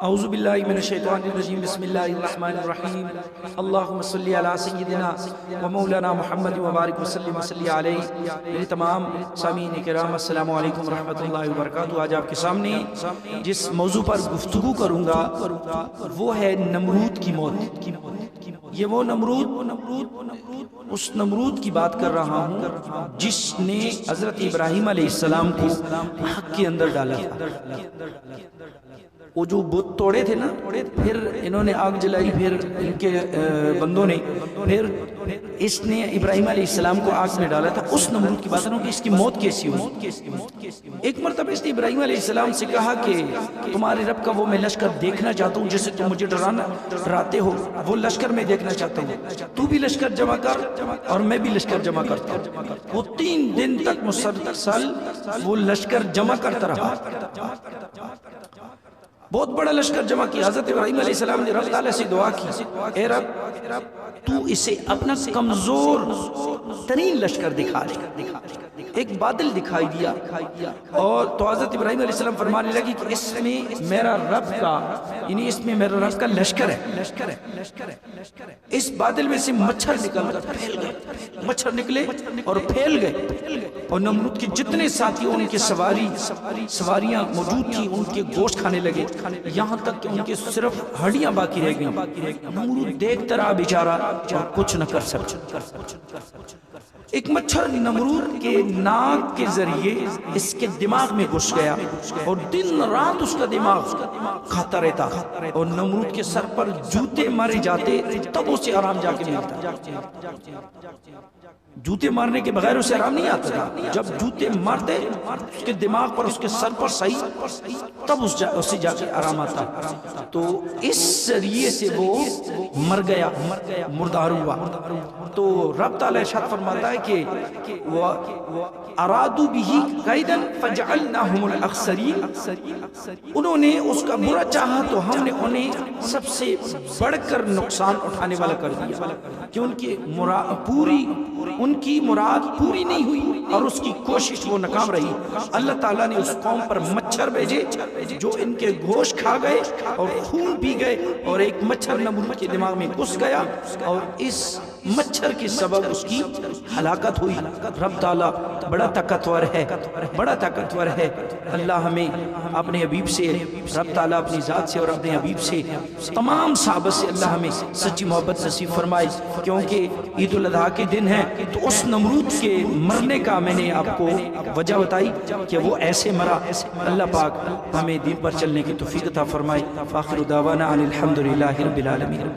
اعوذ باللہ من الشیطان الرجیم بسم اللہ الرحمن الرحیم اللہم صلی علی سیدنا و مولانا محمد وبارک وسلم وصلی علیہ۔ میرے تمام سامعین کرام السلام علیکم ورحمۃ اللہ وبرکاتہ۔ آج آپ کے سامنے جس موضوع پر گفتگو کروں گا وہ ہے نمرود کی موت۔ یہ وہ اس نمرود کی بات کر رہا ہوں جس نے حضرت ابراہیم علیہ السلام کو حق کے اندر ڈالا تھا۔ وہ جو بت توڑے تھے نا، پھر انہوں نے آگ جلائی، پھر ان کے بندوں نے، پھر اس نے ابراہیم علیہ السلام کو آگ میں ڈالا تھا۔ اس نمرود کی بات کروں کہ اس کی موت کیسی ہوئی۔ ایک مرتبہ اس نے ابراہیم علیہ السلام سے کہا کہ تمہارے رب کا وہ میں لشکر دیکھنا چاہتا ہوں جسے تم مجھے ڈراتے ہو، وہ لشکر میں دیکھنا چاہتا ہوں۔ تو بھی لشکر جمع کر اور میں بھی لشکر جمع کرتا ہوں۔ وہ 3 دن تک مسلسل وہ لشکر جمع کرتا رہا، بہت بڑا لشکر جمع کیا۔ حضرت ابراہیم علیہ السلام نے رب تعالیٰ سے دعا کی، اے رب تو اسے اپنا کمزور ترین لشکر دکھا دے۔ ایک بادل دکھائی دیا اور تو حضرت ابراہیم علیہ السلام فرمانے لگی کہ اس میں میرا رب کا، یعنی اس میں میرا رب کا لشکر ہے۔ اس بادل میں سے مچھر نکل کر پھیل گئے، مچھر نکلے اور پھیل گئے، اور نمرود کے جتنے ساتھی ان کے سواریاں موجود تھیں ان کے گوشت کھانے لگے، یہاں تک کہ ان کے صرف ہڈیاں باقی رہ گئیں۔ نمرود دیکھتا رہا بیچارہ اور کچھ نہ کر سکا۔ ایک مچھر نمرود کے ناک کے ذریعے اس کے دماغ میں گھس گیا اور دن رات اس کا دماغ کھاتا رہتا، اور نمرود کے سر پر جوتے مارے جاتے تب اسے آرام جا کے ملتا۔ جوتے مارنے کے بغیر اسے آرام نہیں آتا تھا، جب جوتے مارتے اس کے دماغ پر، اس کے سر پر صحیح، تب اسے جا کے آرام آتا۔ تو اس ذریعے سے وہ مر گیا، مردار ہوا۔ تو رب تعالیٰ ارشاد فرماتا ہے کہ ارادوا به کیدا فجعلناهم الاخسرین، انہوں نے اس کا برا چاہا تو ہم نے انہیں سب سے بڑھ کر نقصان اٹھانے والا کر دیا، کہ ان کی مراد پوری نہیں ہوئی اور اس کی کوشش وہ ناکام رہی۔ اللہ تعالیٰ نے اس قوم پر مچھر بھیجے جو ان کے گوشت کھا گئے اور خون پی گئے، اور ایک مچھر نمرود کے دماغ میں گھس گیا اور اس مچھر کے سبب اس کی ہلاکت ہوئی۔ رب تعالیٰ بڑا طاقتور ہے، بڑا طاقتور ہے۔ اللہ ہمیں اپنے حبیب سے، رب تعالیٰ اپنی ذات سے اور اپنے حبیب سے، تمام صحابہ سے اللہ ہمیں سچی محبت نصیب فرمائے، کیونکہ عید الاضحیٰ کے دن ہے۔ تو اس نمرود کے مرنے کا میں نے آپ کو وجہ بتائی کہ وہ ایسے مرا۔ اللہ پاک ہمیں دین پر چلنے کی توفیق عطا فرمائے۔ آخر دعوانا ان الحمدللہ رب العالمین۔